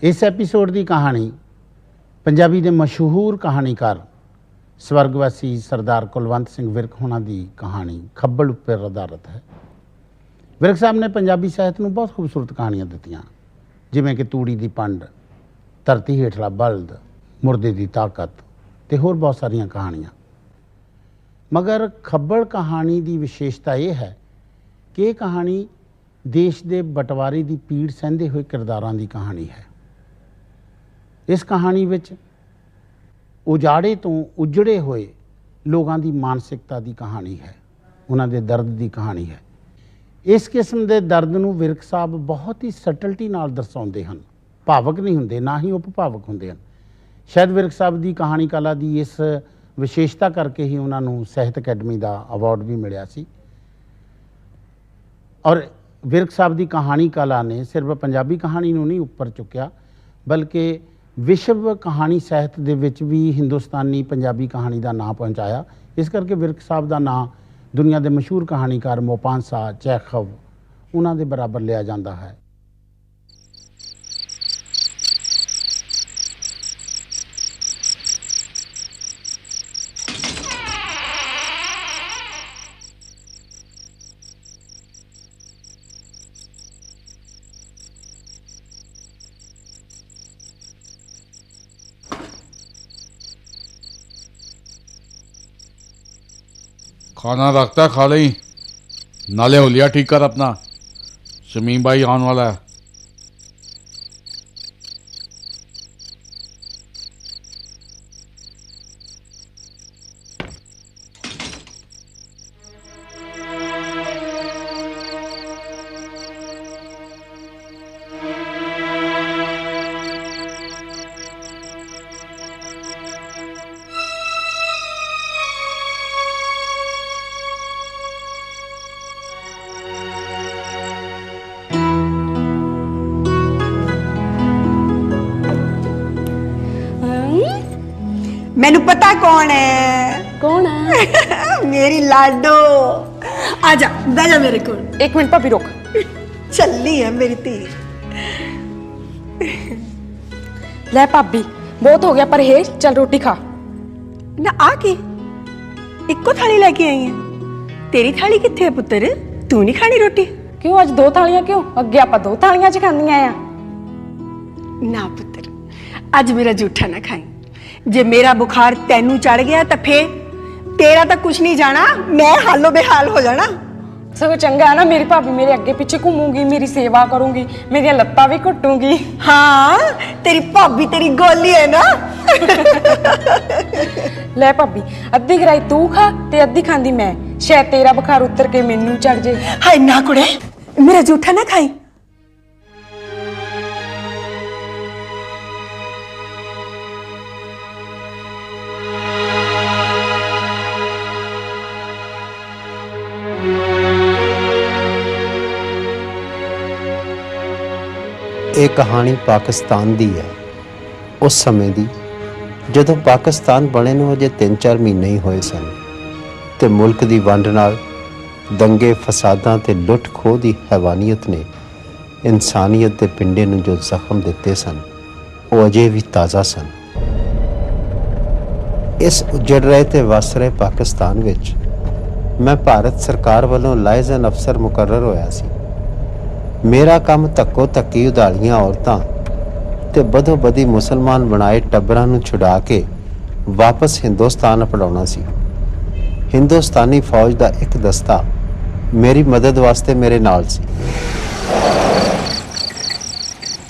इस एपीसोड की कहानी पंजाबी के मशहूर कहानीकार स्वर्गवासी सरदार कुलवंत सिंह विरक होना की कहानी खब्बल उपर आधारित है। विरक साहब ने पंजाबी साहित्य में बहुत खूबसूरत कहानियां दित्तियां, जिवें कि तूड़ी की पंड, धरती हेठला बल्द, मुर्दे की ताकत ते होर बहुत सारिया कहानियां। मगर खब्बल कहानी की विशेषता यह है कि यह कहानी देश के बंटवारे की पीड़ सहंदे हुए किरदारां की कहानी है। इस कहानी विच उजाड़े तो उजड़े हुए लोगों की मानसिकता की कहानी है, उन्होंने दर्द की कहानी है। इस किस्म के दर्द नूं विरक साहब बहुत ही सटलटी नाल दर्शाउंदे हन, भावक नहीं होंदे, ना ही उपभावक होंदे हन। शायद विरक साहब की कहानी कला की इस विशेषता करके ही उन्होंने साहित्य अकैडमी का अवार्ड भी मिलिया सी। और विरक साहब की कहानी कला ने सिर्फ पंजाबी कहानी नूं नहीं उपर चुक्या, बल्कि विश्व कहानी साहित्य दे विच भी हिंदुस्तानी पंजाबी कहानी का नाम पहुँचाया। इस करके विरक साहब का नाम दुनिया के मशहूर कहानीकार मोपांसा, चेखव उन्होंने बराबर लिया जाता है। खाना रखता है, खा ली, नाले होलिया ठीक कर अपना, शमीम भाई आने वाला है। मैनू पता कौन है? कौन है? मेरी लाडो। आजा बह जा मेरे को। एक मिनट भाभी रुक। चली है मेरी धी। ले भाभी बहुत हो गया परहेज, चल रोटी खा। ना आके इक्को थाली लेके आई है। तेरी थाली कित्थे है पुत्र? तू नहीं खानी रोटी? क्यों आज दो थालियां क्यों? अगे आप दो थालियां च खांदियां आ। ना पुत्र, अज मेरा जूठा ना खाई। जे मेरा बुखार तेनू चढ़ गया तो फिर तेरा तो कुछ नहीं जाना, मैं हालो बेहाल हो जाना। सगों चंगा है ना, मेरी भाभी मेरे अगे पीछे घूमूंगी, मेरी सेवा करूंगी, मेरी लत्तां भी घुटूंगी। हाँ तेरी भाभी तेरी गोली है ना। ले भाभी अद्धी ग्राई तू खा ते अद्धी खांदी मैं, शायद तेरा बुखार उतर के मैनू चढ़ जाए। हाय ना कुड़े, मेरा जूठा ना खाई। ਇਹ ਕਹਾਣੀ ਪਾਕਿਸਤਾਨ ਦੀ ਹੈ, ਉਸ ਸਮੇਂ ਦੀ ਜਦੋਂ ਪਾਕਿਸਤਾਨ ਬਣੇ ਨੂੰ ਅਜੇ 3-4 ਮਹੀਨੇ ਹੀ ਹੋਏ ਸਨ ਤੇ ਮੁਲਕ ਦੀ ਵੰਡ ਨਾਲ ਦੰਗੇ ਫਸਾਦਾਂ ਤੇ ਲੁੱਟ ਖੋਹ ਦੀ ਹੈਵਾਨੀਅਤ ਨੇ ਇਨਸਾਨੀਅਤ ਦੇ ਪਿੰਡੇ ਨੂੰ ਜੋ ਜ਼ਖਮ ਦਿੱਤੇ ਸਨ ਉਹ ਅਜੇ ਵੀ ਤਾਜ਼ਾ ਸਨ। ਇਸ ਉਜੜ ਰਹੇ ਤੇ ਵਸ ਰਹੇ ਪਾਕਿਸਤਾਨ ਵਿੱਚ ਮੈਂ ਭਾਰਤ ਸਰਕਾਰ ਵੱਲੋਂ ਲਾਇਜ਼ਨ ਅਫਸਰ ਮੁਕਰਰ ਹੋਇਆ ਸੀ। मेरा काम धक्को धक्की उधालियां औरतां ते बदो बदी मुसलमान बनाए टब्बरां नूं छुड़ा के वापस हिंदुस्तान अपनाउणा सी। हिंदुस्तानी फौज दा एक दस्ता मेरी मदद वास्ते मेरे नाल सी।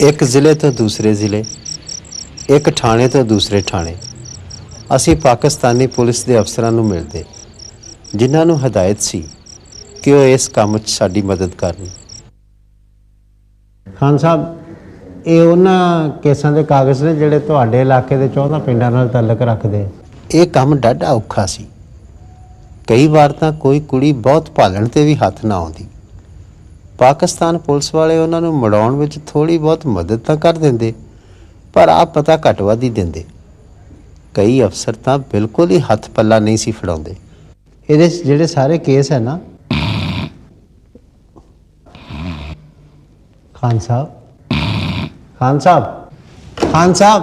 एक जिले तो दूसरे जिले, एक थाणे तो दूसरे थाणे असी पाकिस्तानी पुलिस दे अफसरां नूं मिलदे, जिन्हां नूं हदायत सी कि वो इस काम 'च साडी मदद करन। ਖਾਨ ਸਾਹਿਬ, ਇਹ ਉਹਨਾਂ ਕੇਸਾਂ ਦੇ ਕਾਗਜ਼ ਨੇ ਜਿਹੜੇ ਤੁਹਾਡੇ ਇਲਾਕੇ ਦੇ 14 ਪਿੰਡਾਂ ਨਾਲ ਤਾਲੁਕ ਰੱਖਦੇ। ਇਹ ਕੰਮ ਡਾਢਾ ਔਖਾ ਸੀ। ਕਈ ਵਾਰ ਤਾਂ ਕੋਈ ਕੁੜੀ ਬਹੁਤ ਭਾਲਣ ਤੇ ਵੀ ਹੱਥ ਨਾ ਆਉਂਦੀ। ਪਾਕਿਸਤਾਨ ਪੁਲਿਸ ਵਾਲੇ ਉਹਨਾਂ ਨੂੰ ਮੜਾਉਣ ਵਿੱਚ ਥੋੜੀ ਬਹੁਤ ਮਦਦ ਤਾਂ ਕਰ ਦਿੰਦੇ, ਪਰ ਆਪ ਪਤਾ ਘੱਟ ਵੱਧ ਹੀ ਦਿੰਦੇ। ਕਈ ਅਫਸਰ ਤਾਂ ਬਿਲਕੁਲ ਹੀ ਹੱਥ ਪੱਲਾ ਨਹੀਂ ਸੀ ਫੜਾਉਂਦੇ। ਇਹਦੇ ਜਿਹੜੇ ਸਾਰੇ ਕੇਸ ਹੈ ਨਾ खान साहब खान साहब।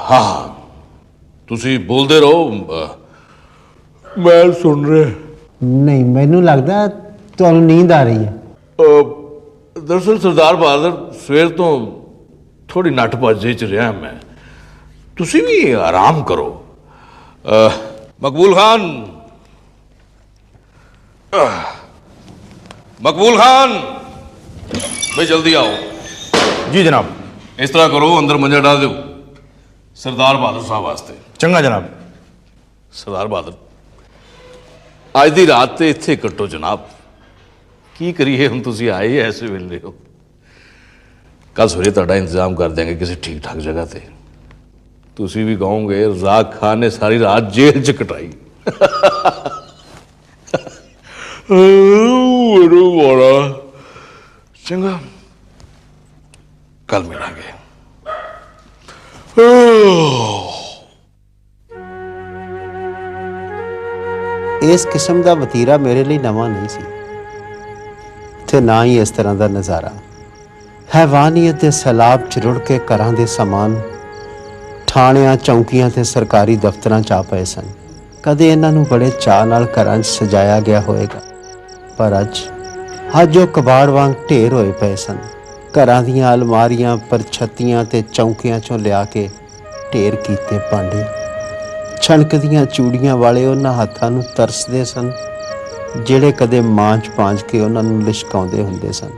हाँ तुसी बोलते रहो, मैं सुन रहा। नहीं, मैनू लगदा तुहानू नींद आ रही है। दरअसल सरदार बहादुर सवेर तो थोड़ी नटभज्जे च रहा मैं, तुसी भी आराम करो। मकबूल खान, मकबूल खान भाई जल्दी आओ। जी जनाब। इस तरह करो, अंदर मंजा डाल दो सरदार बहादुर साहब वास्ते। चंगा जनाब। सरदार बहादुर अज दी रात ते इत्थे कट्टो जनाब, की करिए हुण तुसीं आए ऐसे वेले हो। कल सवेरे तुहाडा इंतजाम कर देंगे किसी ठीक ठाक जगह ते। तुसीं भी कहोगे रज़ाक खान ने सारी रात जेल च कटाई। बड़ा चंगा, कल मिलांगे। इस किस्म का वतीरा मेरे लिए नवा नहीं सी, ते ना ही इस तरह का नज़ारा। हैवानीयत के सैलाब च रुड़ के घरां दे समान थाणियां चौंकियां ते सरकारी दफ्तरां च आ पए सन। कदे इन्हां नूं बड़े चाਅ नाल घरां च सजाया गया होएगा, पर अज वो कबाड़ वांग ढेर होए पए सन। घरां दीयां अलमारियां पर छत्तियां ते चौंकियां चों लिया के ढेर कीते भांडे, छणकदियां चूड़ियां वाले उन्हां हत्थां नूं तरसदे सन ਜਿਹੜੇ कदे मांझ पांझ के उन्हां नूं लिशकाउंदे हुंदे सन।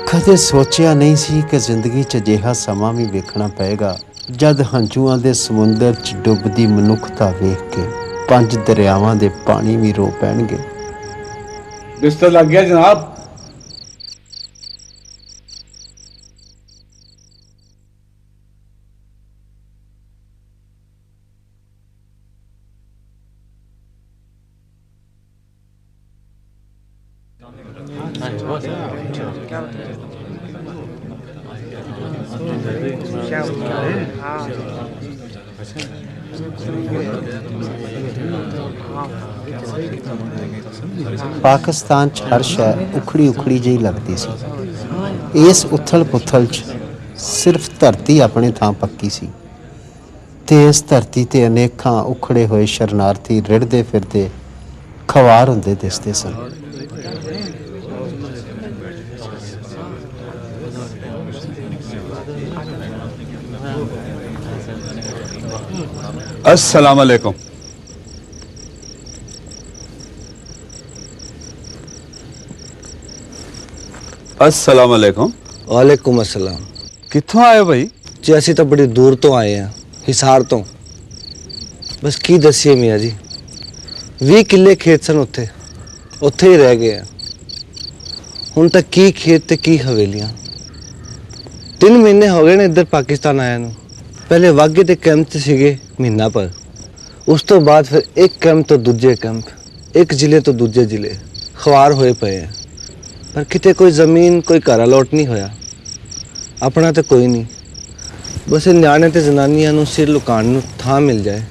कदे सोचिया नहीं सी कि जिंदगी च अजिहा समां भी वेखना पएगा जद हंझूआं दे समुंदर च डुबदी मनुखता वेख के 5 दरियावां दे पानी भी रो पैणगे। बिस्तर लग गया जनाब। पाकिस्तान च हर शय उखड़ी उखड़ी जी लगती सी। इस उथल पुथल च सिर्फ धरती अपने थां पक्की सी, ते इस धरती ते अनेकां उखड़े होए शरणार्थी रिड़दे फिरदे खवार हुंदे दिसदे सन। अस्सलाम वालेकुम। अस्सलाम वालेकुम। वालेकुम अस्सलाम। कित्थों आए हो भाई? जी ਅਸੀਂ ਤਾਂ ਬੜੀ ਦੂਰ ਤੋਂ ਆਏ ਆ, ਹਿਸਾਰ ਤੋਂ। ਬਸ ਕੀ ਦੱਸੀਏ ਮੀਆਂ ਜੀ, 20 ਕਿੱਲੇ ਖੇਤ ਸਨ ਉੱਥੇ ਹੀ ਰਹਿ ਗਏ ਆ। ਹੁਣ ਤਾਂ ਕੀ ਖੇਤ ਤੇ ਕੀ ਹਵੇਲੀਆਂ। 3 ਮਹੀਨੇ ਹੋ ਗਏ ਨੇ ਇੱਧਰ ਪਾਕਿਸਤਾਨ ਆਇਆ ਨੂੰ। ਪਹਿਲੇ ਵਾਗੇ ਤੇ ਕੈਂਪ 'ਚ ਸੀਗੇ ਮਹੀਨਾ ਪਰ, ਉਸ ਤੋਂ ਬਾਅਦ ਫਿਰ ਇੱਕ ਕੈਂਪ ਤੋਂ ਦੂਜੇ ਕੈਂਪ, ਇੱਕ ਜ਼ਿਲ੍ਹੇ ਤੋਂ ਦੂਜੇ ਜ਼ਿਲ੍ਹੇ ਖਵਾਰ ਹੋਏ ਪਏ ਆ। पर किते कोई ज़मीन कोई घर अलॉट नहीं होया, अपना तो कोई नहीं। बस न्याणे ते जनानियां नूं सिर लुकाण नूं थां मिल जाए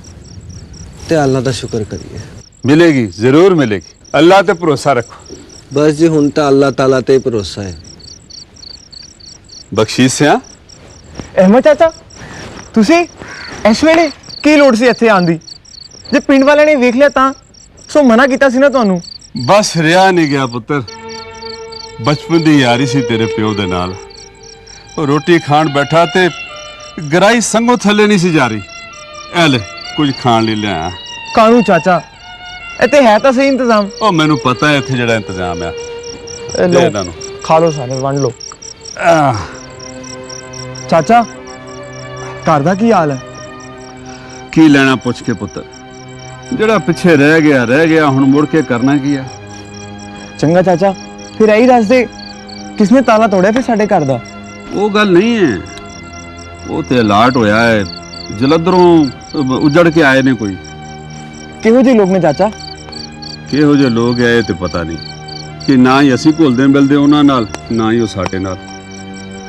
ते अल्लाह दा शुक्र करिए। मिलेगी, जरूर मिलेगी। अल्लाह ते भरोसा रखो। बस जी हुण तां अल्लाह ताला ते ही भरोसा है। बख्शीश सिया। अहमद चाचा, ਤੁਸੀਂ ਇਸ ਵੇਲੇ ਕੀ ਲੋੜ ਸੀ ਇੱਥੇ ਆਉਣ ਦੀ? ਜੇ ਪਿੰਡ ਵਾਲਿਆਂ ਨੇ ਵੇਖ ਲਿਆ ਤਾਂ ਸੋ ਮਨਾ ਕੀਤਾ ਸੀ ਨਾ ਤੁਹਾਨੂੰ। बस रिया नहीं गया पुत्र, बचपन की यारी सी तेरे प्यो दे नाल। रोटी खाण बैठा ते गराई संगों थले नहीं सी जा रही। ऐ ले कुछ खाण लई लिया। ਕਾਨੂੰ ਚਾਚਾ, ਇੱਥੇ ਹੈ ਤਾਂ ਸਹੀ ਇੰਤਜ਼ਾਮ। ओ मैनू पता है इत्थे जेड़ा इंतजाम है। ਇਹ दे ਲਓ, इन्हां नूं। ਖਾ ਲਓ ਸਾਰੇ, ਵੰਡ ਲਓ। आह, ਚਾਚਾ ਘਰ ਦਾ ਕੀ ਹਾਲ ਹੈ? की लेना पुछ के पुत्र, जेड़ा पिछे रह गया हुण मुड़ के करना की है। ਚੰਗਾ ਚਾਚਾ, ਫਿਰ ਇਹੀ ਦੱਸ ਦੇ ਕਿਸਨੇ ਤਾਲਾ ਤੋੜਿਆ ਫਿਰ ਸਾਡੇ ਘਰ ਦਾ? वो गल नहीं है, वो ते अलाट होया है, जलंधरों उजड़ के आए ने कोई। ਕਿਹੋ ਜਿਹੇ ਲੋਕ ਨੇ ਚਾਚਾ? ਕਿਹੋ ਜਿਹੇ ਲੋਕ ਆਏ ਤੇ ਪਤਾ ਨਹੀਂ, ਕਿ ਨਾ ਹੀ ਅਸੀਂ ਘੁਲਦੇ ਮਿਲਦੇ ਉਹਨਾਂ ਨਾਲ, ਨਾ ਹੀ ਉਹ ਸਾਡੇ ਨਾਲ।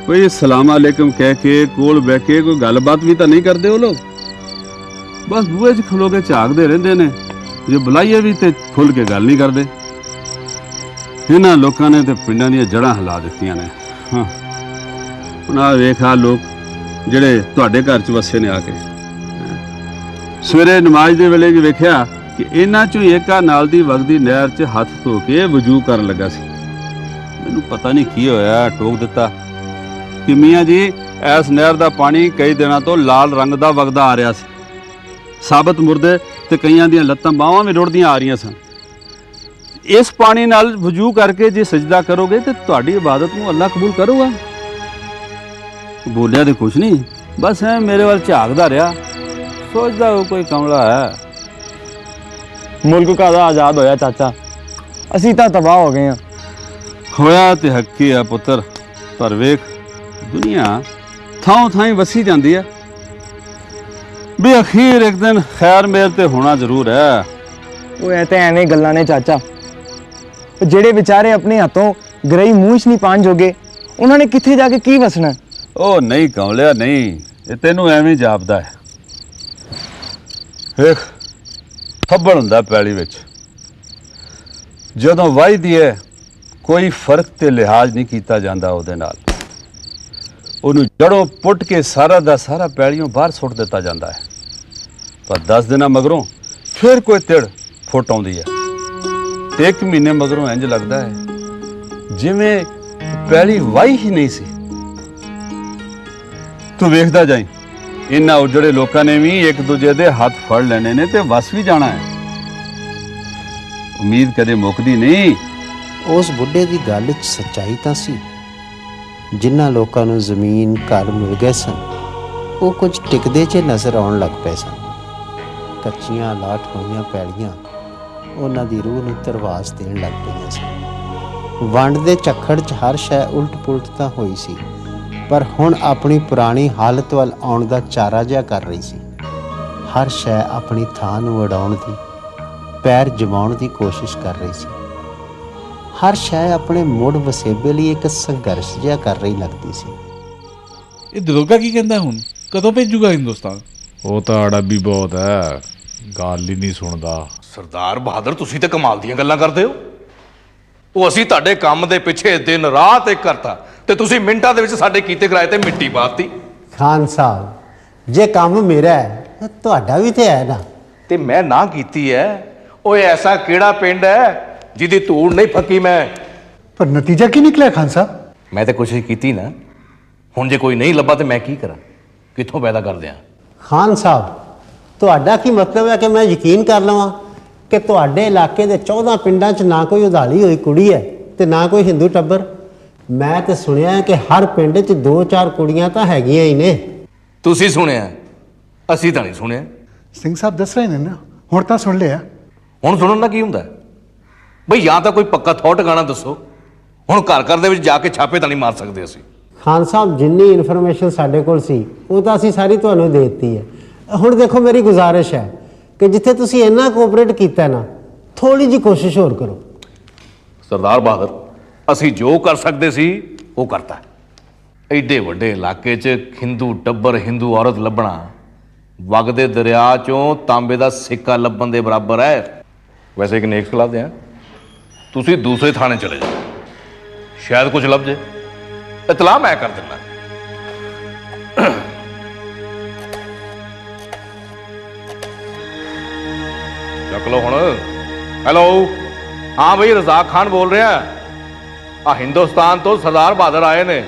ਕੋਈ ਸਲਾਮ ਅਲੈਕਮ ਕਹਿ ਕੇ ਕੋਲ ਬਹਿ ਕੇ ਕੋਈ ਗੱਲਬਾਤ ਵੀ ਤਾਂ ਨਹੀਂ ਕਰਦੇ ਉਹ ਲੋਕ। ਬਸ ਬੂਹੇ 'ਚ ਖਲੋ ਕੇ ਝਾਕਦੇ ਰਹਿੰਦੇ ਨੇ, ਜੇ ਬੁਲਾਈਏ ਵੀ ਤੇ ਖੁੱਲ ਕੇ ਗੱਲ ਨਹੀਂ ਕਰਦੇ। ਇਹਨਾਂ ਲੋਕਾਂ ਨੇ ਤੇ ਪਿੰਡਾਂ ਦੀਆਂ ਜੜ੍ਹਾਂ ਹਿਲਾ ਦਿੱਤੀਆਂ ਨੇ। ਹਾਂ, ਹੁਣ ਆਹ ਵੇਖ ਆ ਲੋਕ ਜਿਹੜੇ ਤੁਹਾਡੇ ਘਰ 'ਚ ਵਸੇ ਨੇ ਆ ਕੇ, ਸਵੇਰੇ ਨਮਾਜ਼ ਦੇ ਵੇਲੇ ਵੀ ਵੇਖਿਆ ਕਿ ਇਹਨਾਂ 'ਚੋਂ ਇੱਕ ਆ ਨਾਲ ਦੀ ਵਗਦੀ ਨਹਿਰ 'ਚ ਹੱਥ ਧੋ ਕੇ ਵਜੂ ਕਰਨ ਲੱਗਾ ਸੀ। ਮੈਨੂੰ ਪਤਾ ਨਹੀਂ ਕੀ ਹੋਇਆ, ਟੋਕ ਦਿੱਤਾ ਕਿ ਮੀਆਂ ਜੀ ਇਸ ਨਹਿਰ ਦਾ ਪਾਣੀ ਕਈ ਦਿਨਾਂ ਤੋਂ ਲਾਲ ਰੰਗ ਦਾ ਵਗਦਾ ਆ ਰਿਹਾ ਸੀ। ਸਾਬਤ ਮੁਰਦੇ ਤੇ ਕਈਆਂ ਦੀਆਂ ਲੱਤਾਂ ਬਾਹਾਂ ਵੀ ਰੁੜਦੀਆਂ ਆ ਰਹੀਆਂ ਸਨ। ਇਸ ਪਾਣੀ ਨਾਲ ਵਜੂ ਕਰਕੇ ਜੇ ਸਜਦਾ ਕਰੋਗੇ ਤੇ ਤੁਹਾਡੀ ਇਬਾਦਤ ਨੂੰ ਅੱਲਾ ਕਬੂਲ ਕਰੂਗਾ। ਬੋਲਿਆ ਤੇ ਕੁਛ ਨਹੀਂ, ਬਸ ਐ ਮੇਰੇ ਵੱਲ ਝਾਕਦਾ ਰਿਹਾ, ਸੋਚਦਾ ਉਹ ਕੋਈ ਕਮਲਾ ਹੈ। ਮੁਲਕ ਕਾਹਦਾ ਆਜ਼ਾਦ ਹੋਇਆ ਚਾਚਾ, ਅਸੀਂ ਤਾਂ ਤਬਾਹ ਹੋ ਗਏ ਆ। ਹੋਇਆ ਤੇ ਹੱਕੀ ਆ ਪੁੱਤਰ, ਪਰ ਵੇਖ ਦੁਨੀਆ ਥਾਂ ਥਾਂ ਵਸੀ ਜਾਂਦੀ ਹੈ ਵੀ ਅਖੀਰ ਇੱਕ ਦਿਨ ਖੈਰ ਮੇਰ ਤੇ ਹੋਣਾ ਜ਼ਰੂਰ ਹੈ। ਉਹ ਐ ਤੇ ਐਵੇਂ ਗੱਲਾਂ ਨੇ ਚਾਚਾ। ਉਹ ਜਿਹੜੇ ਵਿਚਾਰੇ ਆਪਣੇ ਹੱਥੋਂ ਗਰਈ ਮੂੰਹ 'ਚ ਨਹੀਂ ਪਾਣ ਜੋਗੇ, ਉਹਨਾਂ ਨੇ ਕਿੱਥੇ ਜਾ ਕੇ ਕੀ ਵਸਣਾ? ਉਹ ਨਹੀਂ ਕਮਲਿਆ ਨਹੀਂ, ਇਹ ਤੈਨੂੰ ਐਵੇਂ ਜਾਪਦਾ ਹੈ। ਵੇਖ ਥੱਬੜ ਹੁੰਦਾ ਪੈਲੀ ਵਿੱਚ, ਜਦੋਂ ਵਾਹੀਦੀ ਹੈ ਕੋਈ ਫਰਕ ਤੇ ਲਿਹਾਜ਼ ਨਹੀਂ ਕੀਤਾ ਜਾਂਦਾ ਉਹਦੇ ਨਾਲ। ਉਹਨੂੰ ਜੜੋਂ ਪੁੱਟ ਕੇ ਸਾਰਾ ਦਾ ਸਾਰਾ ਪੈਲੀਓਂ ਬਾਹਰ ਸੁੱਟ ਦਿੱਤਾ ਜਾਂਦਾ ਹੈ। ਪਰ 10 ਦਿਨਾਂ ਮਗਰੋਂ ਫਿਰ ਕੋਈ ਤਿੜ ਫੁੱਟ ਆਉਂਦੀ ਹੈ ਤੇ 1 ਮਹੀਨੇ ਮਗਰੋਂ ਇੰਜ ਲੱਗਦਾ ਹੈ ਜਿਵੇਂ ਪੈਲੀ ਵਾਹੀ ਹੀ ਨਹੀਂ ਸੀ। ਤੂੰ ਵੇਖਦਾ ਜਾਈਂ, ਇਹਨਾਂ ਉਜੜੇ ਲੋਕਾਂ ਨੇ ਵੀ ਇੱਕ ਦੂਜੇ ਦੇ ਹੱਥ ਫੜ ਲੈਣੇ ਨੇ ਤੇ ਵਸ ਵੀ ਜਾਣਾ ਹੈ। ਉਮੀਦ ਕਦੇ ਮੁੱਕਦੀ ਨਹੀਂ। ਉਸ ਬੁੱਢੇ ਦੀ ਗੱਲ 'ਚ ਸੱਚਾਈ ਤਾਂ ਸੀ। ਜਿਨ੍ਹਾਂ ਲੋਕਾਂ ਨੂੰ ਜ਼ਮੀਨ ਘਰ ਮਿਲ ਗਏ ਸਨ, ਉਹ ਕੁਝ ਟਿਕਦੇ 'ਚ ਨਜ਼ਰ ਆਉਣ ਲੱਗ ਪਏ ਸਨ। ਕੱਚੀਆਂ ਲਾਟ ਹੋਈਆਂ ਪੈਲੀਆਂ ਉਹਨਾਂ ਦੀ ਰੂਹ ਨੂੰ ਧਰਵਾਸ ਦੇਣ ਲੱਗ ਪਈਆਂ ਸਨ। ਵੰਡ ਦੇ ਝੱਖੜ 'ਚ ਹਰ ਸ਼ੈ ਉਲਟ ਪੁਲਟ ਤਾਂ ਹੋਈ ਸੀ, ਪਰ ਹੁਣ ਆਪਣੀ ਪੁਰਾਣੀ ਹਾਲਤ ਵੱਲ ਆਉਣ ਦਾ ਚਾਰਾ ਜਿਹਾ ਕਰ ਰਹੀ ਸੀ। ਹਰ ਸ਼ੈ ਆਪਣੀ ਥਾਂ ਨੂੰ ਵਡਾਉਣ ਦੀ, ਪੈਰ ਜਮਾਉਣ ਦੀ ਕੋਸ਼ਿਸ਼ ਕਰ ਰਹੀ ਸੀ। ਹਰ ਸ਼ੈ ਆਪਣੇ ਮੁੜ ਵਸੇਬੇ ਲਈ ਇੱਕ ਸੰਘਰਸ਼ ਜਿਹਾ ਕਰ ਰਹੀ ਲੱਗਦੀ ਸੀ। ਇਹ ਦਰੋਗਾ ਕੀ ਕਹਿੰਦਾ ਹੁਣ? ਕਦੋਂ ਭੇਜੂਗਾ ਹਿੰਦੁਸਤਾਨ? ਉਹ ਤਾਂ ਅੜਬੀ ਬਹੁਤ ਹੈ, ਗੱਲ ਹੀ ਨਹੀਂ ਸੁਣਦਾ। ਸਰਦਾਰ ਬਹਾਦਰ, ਤੁਸੀਂ ਤੇ ਕਮਾਲ ਦੀਆਂ ਗੱਲਾਂ ਕਰਦੇ ਹੋ। ਉਹ ਅਸੀਂ ਤੁਹਾਡੇ ਕੰਮ ਦੇ ਪਿੱਛੇ ਦਿਨ ਰਾਤ ਇੱਕ ਕਰਤਾ ਤੇ ਤੁਸੀਂ ਮਿੰਟਾਂ ਦੇ ਵਿੱਚ ਸਾਡੇ ਕੀਤੇ ਕਿਰਾਏ ਤੇ ਮਿੱਟੀ ਪਾਤੀ। ਖਾਨ ਸਾਹਿਬ, ਜੇ ਕੰਮ ਮੇਰਾ ਹੈ ਤਾਂ ਤੁਹਾਡਾ ਵੀ ਤੇ ਹੈ ਨਾ। ਤੇ ਮੈਂ ਨਾ ਕੀਤੀ ਹੈ। ਓਏ ਐਸਾ ਕਿਹੜਾ ਪਿੰਡ ਹੈ ਜਿਹਦੀ ਧੂੜ ਨਹੀਂ ਫੱਕੀ ਮੈਂ? ਪਰ ਨਤੀਜਾ ਕੀ ਨਿਕਲਿਆ ਖਾਨ ਸਾਹਿਬ? ਮੈਂ ਤਾਂ ਕੋਸ਼ਿਸ਼ ਕੀਤੀ ਨਾ। ਹੁਣ ਜੇ ਕੋਈ ਨਹੀਂ ਲੱਭਾ ਤੇ ਮੈਂ ਕੀ ਕਰਾਂ? ਕਿੱਥੋਂ ਪੈਦਾ ਕਰ ਦਿਆਂ? ਖਾਨ ਸਾਹਿਬ, ਤੁਹਾਡਾ ਕੀ ਮਤਲਬ ਹੈ ਕਿ ਮੈਂ ਯਕੀਨ ਕਰ ਲਵਾਂ ਕਿ ਤੁਹਾਡੇ ਇਲਾਕੇ ਦੇ 14 ਪਿੰਡਾਂ 'ਚ ਨਾ ਕੋਈ ਉਧਾਲੀ ਹੋਈ ਕੁੜੀ ਹੈ ਤੇ ਨਾ ਕੋਈ ਹਿੰਦੂ ਟੱਬਰ? ਮੈਂ ਤੇ ਸੁਣਿਆ ਕਿ ਹਰ ਪਿੰਡ 'ਚ 2-4 ਕੁੜੀਆਂ ਤਾਂ ਹੈਗੀਆਂ ਹੀ ਨੇ। ਤੁਸੀਂ ਸੁਣਿਆ, ਅਸੀਂ ਤਾਂ ਨਹੀਂ ਸੁਣਿਆ। ਸਿੰਘ ਸਾਹਿਬ ਦੱਸ ਰਹੇ ਨੇ ਨਾ, ਹੁਣ ਤਾਂ ਸੁਣ ਲਿਆ। ਹੁਣ ਸੁਣਨ ਦਾ ਕੀ ਹੁੰਦਾ ਬਈ? ਜਾਂ ਤਾਂ ਕੋਈ ਪੱਕਾ ਥੌ ਟਿਕਾਣਾ ਦੱਸੋ। ਹੁਣ ਘਰ ਘਰ ਦੇ ਵਿੱਚ ਜਾ ਕੇ ਛਾਪੇ ਤਾਂ ਨਹੀਂ ਮਾਰ ਸਕਦੇ ਅਸੀਂ। ਖਾਨ ਸਾਹਿਬ, ਜਿੰਨੀ ਇਨਫੋਰਮੇਸ਼ਨ ਸਾਡੇ ਕੋਲ ਸੀ ਉਹ ਤਾਂ ਅਸੀਂ ਸਾਰੀ ਤੁਹਾਨੂੰ ਦੇ ਦਿੱਤੀ ਹੈ। ਹੁਣ ਦੇਖੋ, ਮੇਰੀ ਗੁਜ਼ਾਰਿਸ਼ ਹੈ ਕਿ ਜਿੱਥੇ ਤੁਸੀਂ ਇੰਨਾ ਕੋਆਪਰੇਟ ਕੀਤਾ ਨਾ, ਥੋੜੀ ਜਿਹੀ ਕੋਸ਼ਿਸ਼ ਹੋਰ ਕਰੋ। ਸਰਦਾਰ ਬਹਾਦਰ, ਅਸੀਂ ਜੋ ਕਰ ਸਕਦੇ ਸੀ ਉਹ ਕਰਤਾ। ਐਡੇ ਵੱਡੇ ਇਲਾਕੇ 'ਚ ਹਿੰਦੂ ਟੱਬਰ, ਹਿੰਦੂ ਔਰਤ ਲੱਭਣਾ ਵਗਦੇ ਦਰਿਆ 'ਚੋਂ ਤਾਂਬੇ ਦਾ ਸਿੱਕਾ ਲੱਭਣ ਦੇ ਬਰਾਬਰ ਹੈ। ਵੈਸੇ ਇੱਕ ਨੇਕ ਸਲਾਹ ਦਿਆਂ, ਤੁਸੀਂ ਦੂਸਰੇ ਥਾਣੇ ਚਲੇ ਜਾਓ, ਸ਼ਾਇਦ ਕੁਝ ਲੱਭ ਜੇ। ਇਤਲਾਹ ਮੈਂ ਕਰ ਦਿੰਦਾ। ਚੱਕ ਲਓ ਹੁਣ। ਹੈਲੋ, ਹਾਂ ਬਈ, ਰਜ਼ਾਕ ਖਾਨ ਬੋਲ ਰਿਹਾ। ਆ ਹਿੰਦੁਸਤਾਨ ਤੋਂ ਸਰਦਾਰ ਬਹਾਦਰ ਆਏ ਨੇ,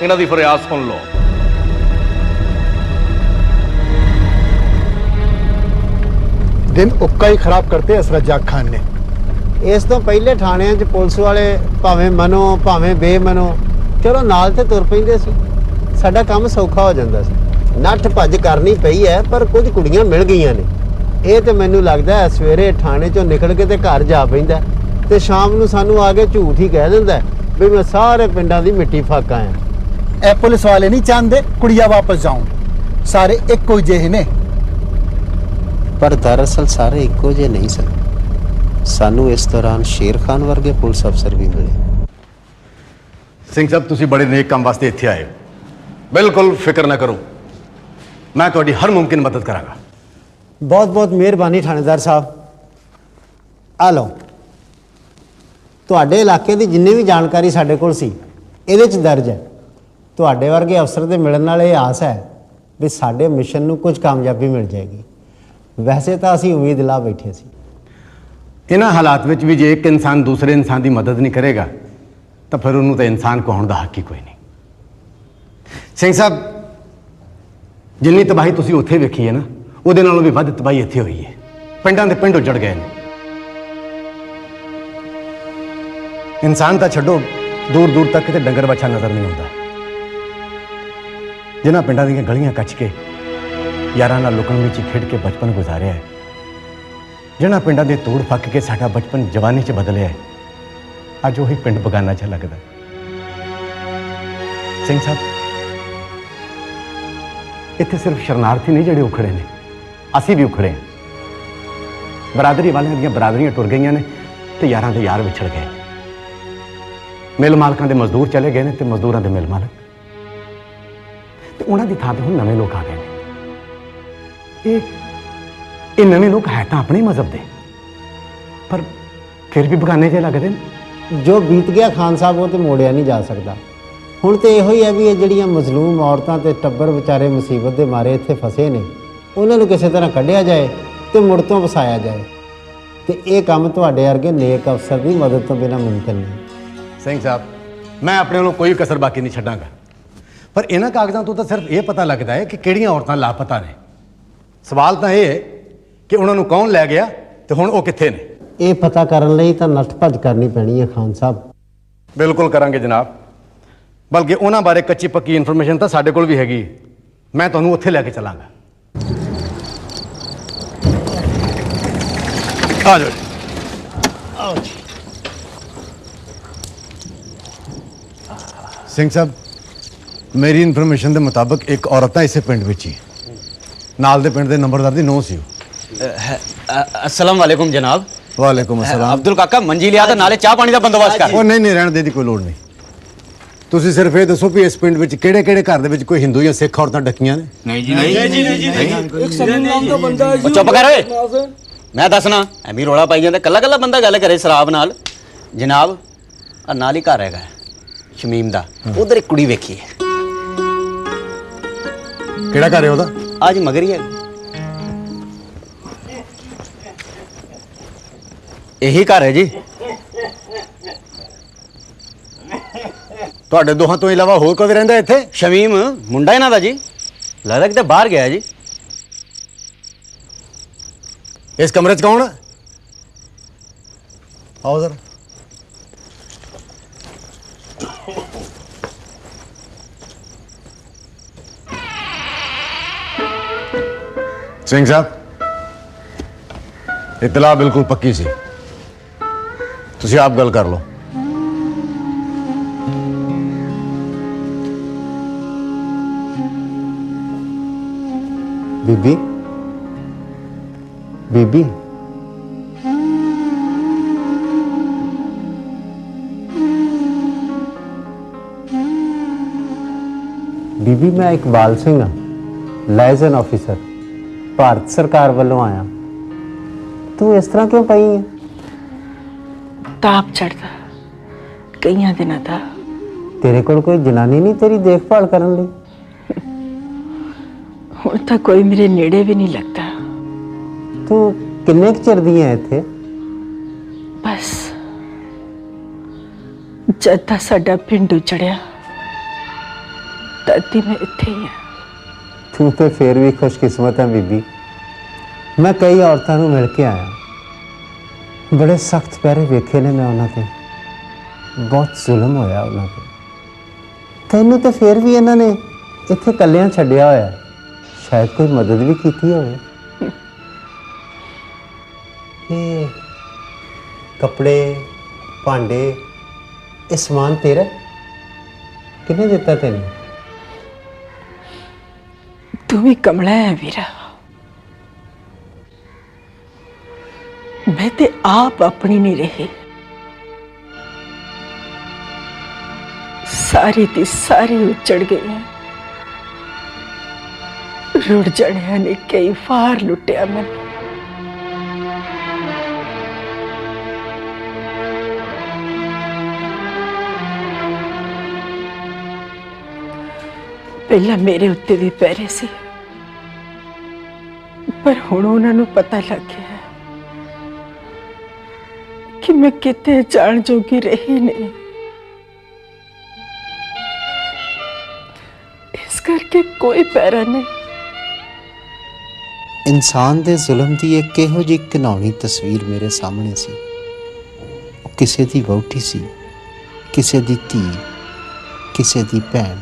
ਇਹਨਾਂ ਦੀ ਫਰਿਆਦ ਸੁਣ ਲਓ। दिन उक्का ही खराब करते इस रजाक खान ने। ਇਸ ਤੋਂ ਪਹਿਲੇ ਥਾਣਿਆਂ 'ਚ ਪੁਲਿਸ ਵਾਲੇ ਭਾਵੇਂ ਮੰਨੋ ਭਾਵੇਂ ਬੇਮਨੋ, ਚਲੋ ਨਾਲ ਤੇ ਤੁਰ ਪੈਂਦੇ ਸੀ। ਸਾਡਾ ਕੰਮ ਸੌਖਾ ਹੋ ਜਾਂਦਾ ਸੀ। ਨੱਠ ਭੱਜ ਕਰਨੀ ਪਈ ਹੈ, ਪਰ ਕੁਝ ਕੁੜੀਆਂ ਮਿਲ ਗਈਆਂ ਨੇ। ਇਹ ਤੇ ਮੈਨੂੰ ਲੱਗਦਾ ਹੈ ਸਵੇਰੇ ਥਾਣੇ 'ਚੋਂ ਨਿਕਲ ਕੇ ਤੇ ਘਰ ਜਾ ਪੈਂਦਾ ਤੇ ਸ਼ਾਮ ਨੂੰ ਸਾਨੂੰ ਆ ਕੇ ਝੂਠ ਹੀ ਕਹਿ ਦਿੰਦਾ ਵੀ ਮੈਂ ਸਾਰੇ ਪਿੰਡਾਂ ਦੀ ਮਿੱਟੀ ਫੱਕ ਆਇਆ। ए पुलिस वाले नहीं चाहते कुड़िया वापस जाऊं, सारे एक कोई जे ने। ਪਰ ਦਰਅਸਲ ਸਾਰੇ ਇੱਕੋ ਜਿਹੇ ਨਹੀਂ ਸਨ। ਸਾਨੂੰ ਇਸ ਦੌਰਾਨ ਸ਼ੇਰ ਖਾਨ ਵਰਗੇ ਪੁਲਿਸ ਅਫਸਰ ਵੀ ਮਿਲੇ। ਸਿੰਘ ਸਾਹਿਬ, ਤੁਸੀਂ ਬੜੇ ਨੇਕ ਕੰਮ ਵਾਸਤੇ ਇੱਥੇ ਆਏ ਹੋ। ਬਿਲਕੁਲ ਫਿਕਰ ਨਾ ਕਰੋ, ਮੈਂ ਤੁਹਾਡੀ ਹਰ ਮੁਮਕਿਨ ਮਦਦ ਕਰਾਂਗਾ। ਬਹੁਤ ਬਹੁਤ ਮਿਹਰਬਾਨੀ ਥਾਣੇਦਾਰ ਸਾਹਿਬ। ਆ ਲਓ, ਤੁਹਾਡੇ ਇਲਾਕੇ ਦੀ ਜਿੰਨੀ ਵੀ ਜਾਣਕਾਰੀ ਸਾਡੇ ਕੋਲ ਸੀ ਇਹਦੇ 'ਚ ਦਰਜ ਹੈ। ਤੁਹਾਡੇ ਵਰਗੇ ਅਫਸਰ ਦੇ ਮਿਲਣ ਨਾਲ ਇਹ ਆਸ ਹੈ ਵੀ ਸਾਡੇ ਮਿਸ਼ਨ ਨੂੰ ਕੁਝ ਕਾਮਯਾਬੀ ਮਿਲ ਜਾਏਗੀ। ਵੈਸੇ ਤਾਂ ਅਸੀਂ ਉਮੀਦ ਲਾ ਬੈਠੇ ਸੀ। ਇਹਨਾਂ ਹਾਲਾਤ ਵਿੱਚ ਵੀ ਜੇ ਇੱਕ ਇਨਸਾਨ ਦੂਸਰੇ ਇਨਸਾਨ ਦੀ ਮਦਦ ਨਹੀਂ ਕਰੇਗਾ ਤਾਂ ਫਿਰ ਉਹਨੂੰ ਤਾਂ ਇਨਸਾਨ ਕਹਾਉਣ ਦਾ ਹੱਕ ਹੀ ਕੋਈ ਨਹੀਂ। ਸਿੰਘ ਸਾਹਿਬ, ਜਿੰਨੀ ਤਬਾਹੀ ਤੁਸੀਂ ਉੱਥੇ ਵੇਖੀ ਹੈ ਨਾ, ਉਹਦੇ ਨਾਲੋਂ ਵੀ ਵੱਧ ਤਬਾਹੀ ਇੱਥੇ ਹੋਈ ਹੈ। ਪਿੰਡਾਂ ਦੇ ਪਿੰਡ ਉੱਜੜ ਗਏ ਨੇ। ਇਨਸਾਨ ਤਾਂ ਛੱਡੋ, ਦੂਰ ਦੂਰ ਤੱਕ ਕਿਤੇ ਡੰਗਰ ਬੱਛਾ ਨਜ਼ਰ ਨਹੀਂ ਆਉਂਦਾ। ਜਿਨ੍ਹਾਂ ਪਿੰਡਾਂ ਦੀਆਂ ਗਲੀਆਂ ਕੱਚ ਕੇ ਯਾਰਾਂ ਨਾਲ ਲੁਕਣ ਵਿੱਚ ਖੇਡ ਕੇ ਬਚਪਨ ਗੁਜ਼ਾਰਿਆ ਹੈ, ਜਿਨ੍ਹਾਂ ਪਿੰਡਾਂ ਦੇ ਤੋੜ ਫੱਕ ਕੇ ਸਾਡਾ ਬਚਪਨ ਜਵਾਨੀ 'ਚ ਬਦਲਿਆ ਹੈ, ਅੱਜ ਉਹੀ ਪਿੰਡ ਬਗਾਨਾ ਜਿਹਾ ਲੱਗਦਾ। ਸਿੰਘ ਸਾਹਿਬ, ਇੱਥੇ ਸਿਰਫ ਸ਼ਰਨਾਰਥੀ ਨਹੀਂ ਜਿਹੜੇ ਉਖੜੇ ਨੇ, ਅਸੀਂ ਵੀ ਉਖੜੇ ਹਾਂ। ਬਰਾਦਰੀ ਵਾਲਿਆਂ ਦੀਆਂ ਬਰਾਦਰੀਆਂ ਟੁਰ ਗਈਆਂ ਨੇ ਤੇ ਯਾਰਾਂ ਦੇ ਯਾਰ ਵਿਛੜ ਗਏ। ਮਿਲ ਮਾਲਕਾਂ ਦੇ ਮਜ਼ਦੂਰ ਚਲੇ ਗਏ ਨੇ ਤੇ ਮਜ਼ਦੂਰਾਂ ਦੇ ਮਿਲ ਮਾਲਕ, ਤੇ ਉਹਨਾਂ ਦੀ ਥਾਂ ਤੇ ਹੁਣ ਨਵੇਂ ਲੋਕ ਆ ਗਏ ਨੇ। ਇਹ ਨਵੇਂ ਲੋਕ ਹੈ ਤਾਂ ਆਪਣੇ ਹੀ ਮਜ਼ਹਬ ਦੇ, ਪਰ ਫਿਰ ਵੀ ਬਗਾਨੇ ਜਿਹੇ ਲੱਗਦੇ ਨੇ। ਜੋ ਬੀਤ ਗਿਆ ਖਾਨ ਸਾਹਿਬ ਉਹ ਤੇ ਮੋੜਿਆ ਨਹੀਂ ਜਾ ਸਕਦਾ। ਹੁਣ ਤੇ ਇਹੋ ਹੀ ਹੈ ਵੀ ਇਹ ਜਿਹੜੀਆਂ ਮਜ਼ਲੂਮ ਔਰਤਾਂ ਤੇ ਟੱਬਰ ਵਿਚਾਰੇ ਮੁਸੀਬਤ ਦੇ ਮਾਰੇ ਇੱਥੇ ਫਸੇ ਨੇ, ਉਹਨਾਂ ਨੂੰ ਕਿਸੇ ਤਰ੍ਹਾਂ ਕੱਢਿਆ ਜਾਏ ਤੇ ਮੁੜ ਤੋਂ ਵਸਾਇਆ ਜਾਏ। ਤੇ ਇਹ ਕੰਮ ਤੁਹਾਡੇ ਵਰਗੇ ਨੇਕ ਅਫਸਰ ਦੀ ਮਦਦ ਤੋਂ ਬਿਨਾਂ ਮੁਮਕਿਨ ਨਹੀਂ। ਸਿੰਘ ਸਾਹਿਬ, ਮੈਂ ਆਪਣੇ ਵੱਲੋਂ ਕੋਈ ਕਸਰ ਬਾਕੀ ਨਹੀਂ ਛੱਡਾਂਗਾ, ਪਰ ਇਹਨਾਂ ਕਾਗਜ਼ਾਂ ਤੋਂ ਤਾਂ ਸਿਰਫ ਇਹ ਪਤਾ ਲੱਗਦਾ ਹੈ ਕਿ ਕਿਹੜੀਆਂ ਔਰਤਾਂ ਲਾਪਤਾ ਨੇ। ਸਵਾਲ ਤਾਂ ਇਹ ਹੈ ਕਿ ਉਹਨਾਂ ਨੂੰ ਕੌਣ ਲੈ ਗਿਆ ਤੇ ਹੁਣ ਉਹ ਕਿੱਥੇ ਨੇ। ਇਹ ਪਤਾ ਕਰਨ ਲਈ ਤਾਂ ਨੱਠ ਭੱਜ ਕਰਨੀ ਪੈਣੀ ਹੈ ਖਾਨ ਸਾਹਿਬ। ਬਿਲਕੁਲ ਕਰਾਂਗੇ ਜਨਾਬ, ਬਲਕਿ ਉਹਨਾਂ ਬਾਰੇ ਕੱਚੀ ਪੱਕੀ ਇਨਫੋਰਮੇਸ਼ਨ ਤਾਂ ਸਾਡੇ ਕੋਲ ਵੀ ਹੈਗੀ। ਮੈਂ ਤੁਹਾਨੂੰ ਉੱਥੇ ਲੈ ਕੇ ਚੱਲਾਂਗਾ। ਆ ਜਾਓ। ਆਓ ਜੀ। ਸਿੰਘ ਸਾਹਿਬ, ਮੇਰੀ ਇਨਫੋਰਮੇਸ਼ਨ ਦੇ ਮੁਤਾਬਕ ਇੱਕ ਔਰਤ ਤਾਂ ਇਸੇ ਪਿੰਡ ਵਿੱਚ ਹੀ, ਨਾਲ ਦੇ ਪਿੰਡ ਦੇ ਨੰਬਰਦਾਰ ਦੀ ਨੌਂ ਸੀ। अस्सलाम वालेकुम जनाब। ਵਾਲੇਕੁਮ ਅਸਲਾਮ। अब्दुल काका मंजी लिया था, नाले चाह पानी का बंदोबस्त कर। ਉਹ ਨਹੀਂ ਰਹਿਣ ਦੇ ਦੀ ਕੋਈ ਲੋੜ ਨਹੀਂ। ਤੁਸੀਂ ਸਿਰਫ ਇਹ ਦੱਸੋ ਵੀ ਇਸ ਪਿੰਡ ਵਿੱਚ ਕਿਹੜੇ ਕਿਹੜੇ ਘਰ ਦੇ ਵਿੱਚ ਕੋਈ ਹਿੰਦੂ ਜਾਂ ਸਿੱਖ ਔਰਤਾਂ ਡੱਕੀਆਂ ਨੇ। नहीं जी नहीं। एक सलीम नाम का बंदा है। चुप कर ओए, मैं दसना एवी रौला पाई जांदे। कल्ला कल्ला बंदा गल करे शराब नाल। जनाब आ नाल ही घर हैगा शमीम दा, उधर एक कुड़ी वेखी है। ਕਿਹੜਾ ਘਰ ਹੈ ਉਹਦਾ? आज मगर ही है, यही घर है जी। ਤੁਹਾਡੇ ਦੋਹਾਂ ਤੋਂ ਇਲਾਵਾ ਹੋਰ ਕੋਈ ਰਹਿੰਦਾ ਇੱਥੇ? शमीम मुंडा इन्हां दा जी, लगदा किते बाहर गया जी। ਇਸ ਕਮਰੇ 'ਚ ਕੌਣ ਹੈ? ਆਓ ਜ਼ਰਾ। ਸਿੰਘ ਸਾਹਿਬ, ਇਤਲਾ ਬਿਲਕੁਲ ਪੱਕੀ ਸੀ, ਤੁਸੀਂ ਆਪ ਗੱਲ ਕਰ ਲਓ। ਬੀਬੀ, ਬੀਬੀ, ਬੀਬੀ ਮੈਂ ਇਕਬਾਲ ਸਿੰਘ ਹਾਂ, ਲਾਇਜ਼ਨ ਆਫਿਸਰ, ਭਾਰਤ ਸਰਕਾਰ ਵੱਲੋਂ ਆਇਆ। ਤੂੰ ਇਸ ਤਰ੍ਹਾਂ ਕਿਉਂ ਪਈ ਹੈ? ਤਾਪ ਚੜਦਾ ਕਈਆਂ ਦਿਨਾਂ ਦਾ। ਤੇਰੇ ਕੋਲ ਕੋਈ ਜਨਾਨੀ ਨਹੀਂ ਤੇਰੀ ਦੇਖਭਾਲ ਕਰਨ ਲਈ? ਹੁਣ ਤਾਂ ਕੋਈ ਮੇਰੇ ਨੇੜੇ ਵੀ ਨਹੀਂ ਲੱਗਦਾ। ਤੂੰ ਕਿੰਨੇ ਕੁ ਚਿਰ ਦੀ ਹੈ ਇੱਥੇ? ਬਸ ਜਦ ਦਾ ਸਾਡਾ ਪਿੰਡ ਉਜੜਿਆ ਤਦ ਦੀ ਮੈਂ ਇੱਥੇ ਹੀ ਹਾਂ। ਤੂੰ ਤੇ ਫੇਰ ਵੀ ਖੁਸ਼ਕਿਸਮਤ ਹੈ ਬੀਬੀ। ਮੈਂ ਕਈ ਔਰਤਾਂ ਨੂੰ ਮਿਲ ਕੇ ਆਇਆ, ਬੜੇ ਸਖਤ ਪਹਿਰੇ ਵੇਖੇ ਨੇ ਮੈਂ ਉਹਨਾਂ ਤੇ, ਬਹੁਤ ਜ਼ੁਲਮ ਹੋਇਆ ਉਹਨਾਂ ਤੇ। ਤੈਨੂੰ ਤਾਂ ਫੇਰ ਵੀ ਇਹਨਾਂ ਨੇ ਇੱਥੇ ਇਕੱਲਿਆਂ ਛੱਡਿਆ ਹੋਇਆ, ਸ਼ਾਇਦ ਕੋਈ ਮਦਦ ਵੀ ਕੀਤੀ ਹੋਵੇ। ਇਹ ਕੱਪੜੇ, ਭਾਂਡੇ, ਇਹ ਸਮਾਨ ਤੇਰਾ? ਕਿਹਨੇ ਦਿੱਤਾ ਤੈਨੂੰ? ਤੂੰ ਵੀ ਕਮਲਾ ਹੈ ਵੀਰਾ। मैं ते आप अपनी नहीं रही, सारी दी सारी उजड़ गई है। रुड़ जड़िया ने कई वार लुटिया मैनू। ਪਹਿਲਾਂ ਮੇਰੇ ਉੱਤੇ ਵੀ ਪੈ ਰਹੇ ਸੀ, ਪਰ ਹੁਣ ਉਹਨਾਂ ਨੂੰ ਪਤਾ ਲੱਗ ਗਿਆ ਹੈ ਕਿ ਮੈਂ ਕਿਤੇ ਜਾਣ ਜੋਗੀ ਰਹੀ ਨਹੀਂ। ਇਸ ਕਰਕੇ ਕੋਈ ਪੈਰਾ ਨਹੀਂ। ਇਨਸਾਨ ਦੇ ਜ਼ੁਲਮ ਦੀ ਇੱਕ ਇਹੋ ਜਿਹੀ ਘਿਨਾਉਣੀ ਤਸਵੀਰ ਮੇਰੇ ਸਾਹਮਣੇ ਸੀ। ਉਹ ਕਿਸੇ ਦੀ ਵਹੁਟੀ ਸੀ, ਕਿਸੇ ਦੀ ਧੀ, ਕਿਸੇ ਦੀ ਭੈਣ।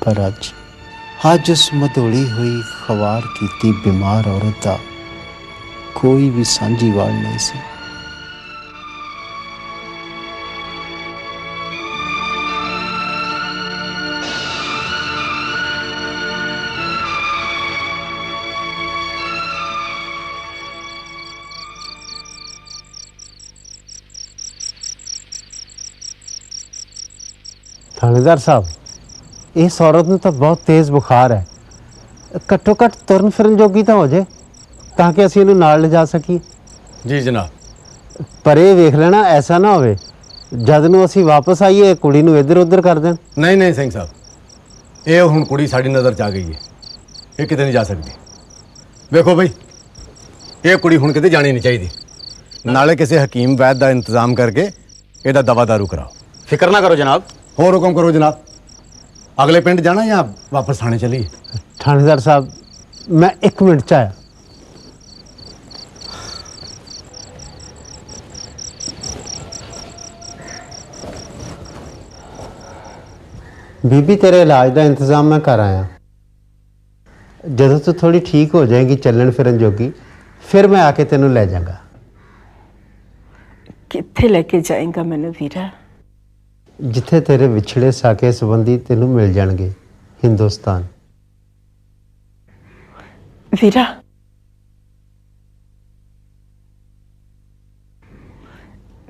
ਪਰ ਅੱਜ ਉਸ ਮਧੋਲੀ ਹੋਈ ਖਵਾਰ ਕੀਤੀ ਬਿਮਾਰ ਔਰਤ ਦਾ ਕੋਈ ਵੀ ਸਾਂਝੀਵਾਲ ਨਹੀਂ ਸੀ। थानेदार साहब, इस औरत ਨੂੰ ਤਾਂ ਬਹੁਤ ਤੇਜ਼ ਬੁਖਾਰ ਹੈ। ਘੱਟੋ ਘੱਟ ਤੁਰਨ ਫਿਰਨ ਜੋਗੀ ਤਾਂ ਹੋ ਜੇ ਤਾਂ ਕਿ ਅਸੀਂ ਇਹਨੂੰ ਨਾਲ ਲਿਜਾ ਸਕੀਏ। ਜੀ ਜਨਾਬ। ਪਰ ਇਹ ਵੇਖ ਲੈਣਾ ਐਸਾ ਨਾ ਹੋਵੇ ਜਦ ਨੂੰ ਅਸੀਂ ਵਾਪਸ ਆਈਏ ਕੁੜੀ ਨੂੰ ਇੱਧਰ ਉੱਧਰ ਕਰ ਦੇਣ। ਨਹੀਂ ਨਹੀਂ ਸਿੰਘ ਸਾਹਿਬ, ਇਹ ਹੁਣ ਕੁੜੀ ਸਾਡੀ ਨਜ਼ਰ 'ਚ ਆ ਗਈ ਹੈ, ਇਹ ਕਿਤੇ ਨਹੀਂ ਜਾ ਸਕਦੀ। ਵੇਖੋ ਬਈ, ਇਹ ਕੁੜੀ ਹੁਣ ਕਿਤੇ ਜਾਣੀ ਨਹੀਂ ਚਾਹੀਦੀ। ਨਾਲੇ ਕਿਸੇ ਹਕੀਮ ਵੈਦ ਦਾ ਇੰਤਜ਼ਾਮ ਕਰਕੇ ਇਹਦਾ ਦਵਾ ਦਾਰੂ ਕਰਾਓ। ਫਿਕਰ ਨਾ ਕਰੋ ਜਨਾਬ। ਹੋਰ ਹੁਕਮ ਕਰੋ ਜਨਾਬ। ਅਗਲੇ ਪਿੰਡ ਜਾਣਾ ਜਾਂ ਵਾਪਸ ਥਾਣੇ ਚਲੀਏ? थानेदार साहब, मैं 1 मिनट च आया। बीबी, तेरे इलाज का इंतजाम मैं कर आया। ਜਦੋਂ ਤੂੰ ਥੋੜੀ ਠੀਕ ਹੋ ਜਾਏਗੀ ਚੱਲਣ ਫਿਰਨ ਜੋਗੀ, ਫਿਰ ਮੈਂ ਆ ਕੇ ਤੈਨੂੰ ਲੈ ਜਾਵਾਂਗਾ। ਕਿੱਥੇ ਲੈ ਕੇ ਜਾਏਗਾ ਮੈਨੂੰ ਵੀਰਾ? ਜਿੱਥੇ ਤੇਰੇ ਵਿਛੜੇ ਸਾਕੇ ਸੰਬੰਧੀ ਤੈਨੂੰ ਮਿਲ ਜਾਣਗੇ। ਹਿੰਦੁਸਤਾਨ। ਵੀਰਾ,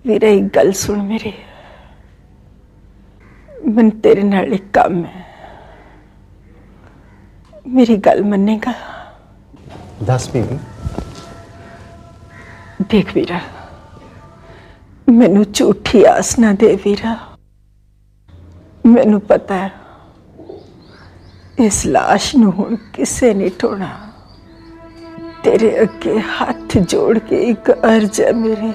ਵੀਰਾ ਇੱਕ ਗੱਲ ਸੁਣ ਮੇਰੀ। ਮੈਂ ਤੇਰੇ ਨਾਲ ਇੱਕ ਕੰਮ ਹੈ, ਮੇਰੀ ਗੱਲ ਮੰਨੇਗਾ? ਦੱਸ ਬੀਬੀ। ਦੇਖ ਵੀਰਾ, ਮੈਨੂੰ ਝੂਠੀ ਆਸ ਨਾ ਦੇ ਵੀਰਾ। ਮੈਨੂੰ ਪਤਾ ਹੈ ਇਸ ਲਾਸ਼ ਨੂੰ ਹੁਣ ਕਿਸੇ ਨਹੀਂ ਢੋਣਾ। तेरे अगे हाथ जोड़ के एक अर्ज है मेरी,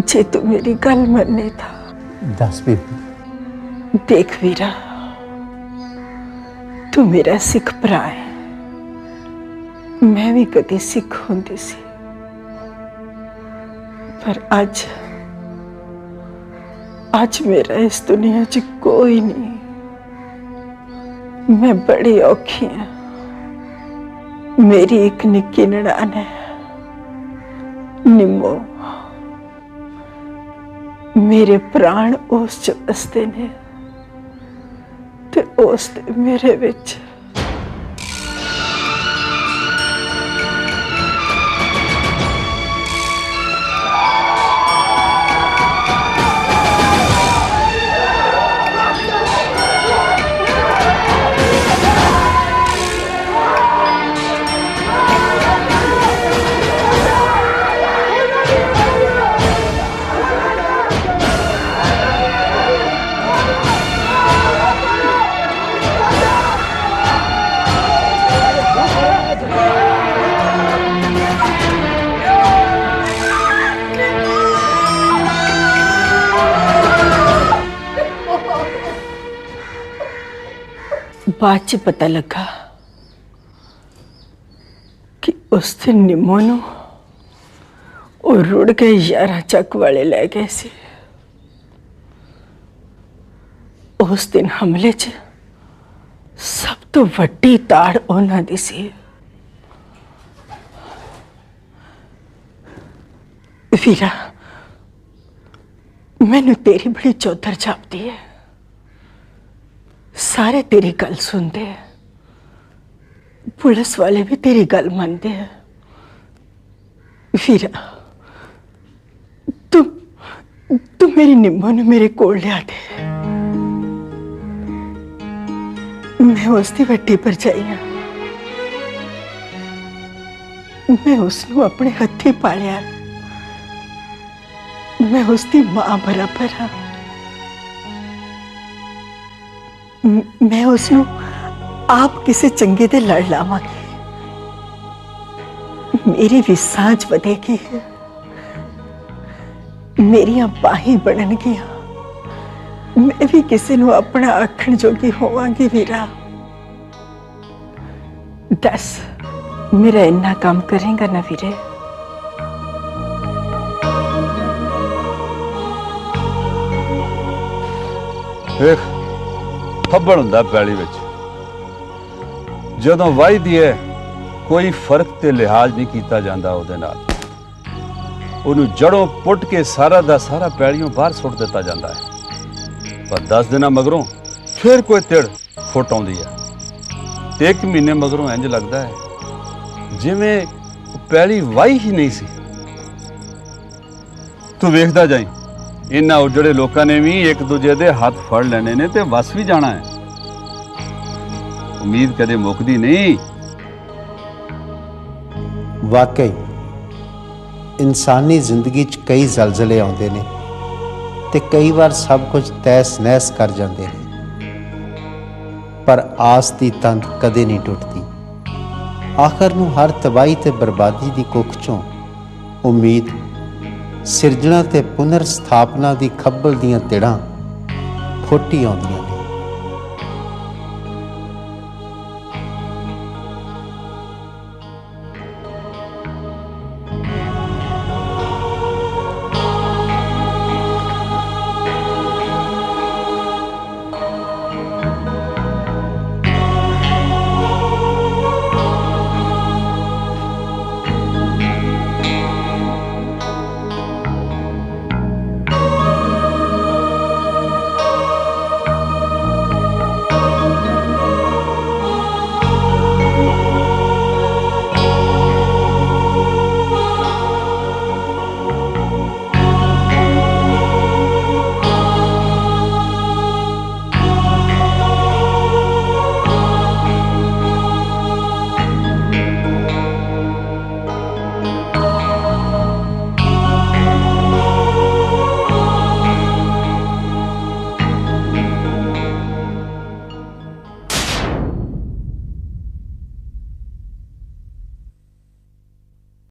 जे तू मेरी गल मन्ने था। दस बीबी। देख वीरा, तू मेरा सिख भरा है, मैं भी कदी सिख होंदी सी, पर आज मेरा इस दुनिया च कोई नहीं। मैं बड़ी औखी हाँ। मेरी एक निक्की ननान है निम्मो, मेरे प्राण उस च बसते ने ते उस दे मेरे विच। बाद च पता लगा कि उस दिन निम्मो नूं ਉਹ रुड़ गए 11 ਚੱਕ वाले लै गए सी। उस दिन हमले च सब तो वड्डी ताड़ उन्हां दी सी। वीरा, मैनू तेरी बड़ी चौधर जापदी है, सारे तेरी गल सुनते हैं, पुलिस वाले भी तेरी गल मानते हैं। वीरा, तू मेरी निम्मो ने मेरे कोल लिया दे। मैं उसकी वड्डी भरजाई हाँ, मैं उसनू अपने हथी पालिया, मैं उसकी मां बराबर हाँ। ਮੈਂ ਉਸ ਨੂੰ ਆਪ ਕਿਸੇ ਚੰਗੇ ਤੇ ਲੜ ਲਾਵਾਂਗੀ। ਮੇਰੀ ਵੀ ਸਾਂਝ ਵਧੇਗੀ, ਮੇਰੀਆਂ ਬਾਹੀਂ ਬਣਨਗੀਆਂ, ਮੈਂ ਵੀ ਕਿਸੇ ਨੂੰ ਆਪਣਾ ਆਖਣ ਜੋਗੀ ਹੋਵਾਂਗੀ। ਵੀਰਾ ਦੱਸ, ਮੇਰਾ ਇੰਨਾ ਕੰਮ ਕਰੇਗਾ ਨਾ ਵੀਰੇ? ਵੇਖ, ਫੱਬੜ ਹੁੰਦਾ ਪੈਲੀ ਵਿੱਚ, ਜਦੋਂ ਵਾਹੀਦੀ ਹੈ ਕੋਈ ਫਰਕ ਤੇ ਲਿਹਾਜ਼ ਨਹੀਂ ਕੀਤਾ ਜਾਂਦਾ ਉਹਦੇ ਨਾਲ। ਉਹਨੂੰ ਜੜੋਂ ਪੁੱਟ ਕੇ ਸਾਰਾ ਦਾ ਸਾਰਾ ਪੈਲੀਓਂ ਬਾਹਰ ਸੁੱਟ ਦਿੱਤਾ ਜਾਂਦਾ ਹੈ। ਪਰ 10 ਦਿਨਾਂ ਮਗਰੋਂ ਫਿਰ ਕੋਈ ਤਿੜ ਫੁੱਟ ਆਉਂਦੀ ਹੈ ਤੇ 1 ਮਹੀਨੇ ਮਗਰੋਂ ਇੰਜ ਲੱਗਦਾ ਹੈ ਜਿਵੇਂ ਪੈਲੀ ਵਾਹੀ ਹੀ ਨਹੀਂ ਸੀ। ਤੂੰ ਵੇਖਦਾ ਜਾਈਂ, ਇਹਨਾਂ ਉਜੜੇ ਲੋਕਾਂ ਨੇ ਵੀ ਇੱਕ ਦੂਜੇ ਦੇ ਹੱਥ ਫੜ ਲੈਣੇ ਨੇ ਤੇ ਵਸ ਵੀ ਜਾਣਾ ਹੈ। ਉਮੀਦ ਕਦੇ ਮੁੱਕਦੀ ਨਹੀਂ। ਵਾਕਈ ਇਨਸਾਨੀ ਜ਼ਿੰਦਗੀ 'ਚ ਕਈ ਜ਼ਲਜ਼ਲੇ ਆਉਂਦੇ ਨੇ ਤੇ ਕਈ ਵਾਰ ਸਭ ਕੁਝ ਤਹਿਸ ਨਹਿਸ ਕਰ ਜਾਂਦੇ ਨੇ, ਪਰ ਆਸ ਦੀ ਤੰਦ ਕਦੇ ਨਹੀਂ ਟੁੱਟਦੀ। ਆਖਰ ਨੂੰ ਹਰ ਤਬਾਹੀ ਤੇ ਬਰਬਾਦੀ ਦੀ ਕੁੱਖ 'ਚੋਂ ਉਮੀਦ, ਸਿਰਜਣਾ ਤੇ ਪੁਨਰ ਸਥਾਪਨਾ ਦੀ ਖੱਬਲ ਦੀਆਂ ਤਿੜਾਂ ਫੁੱਟ ਹੀ ਆਉਂਦੀਆਂ।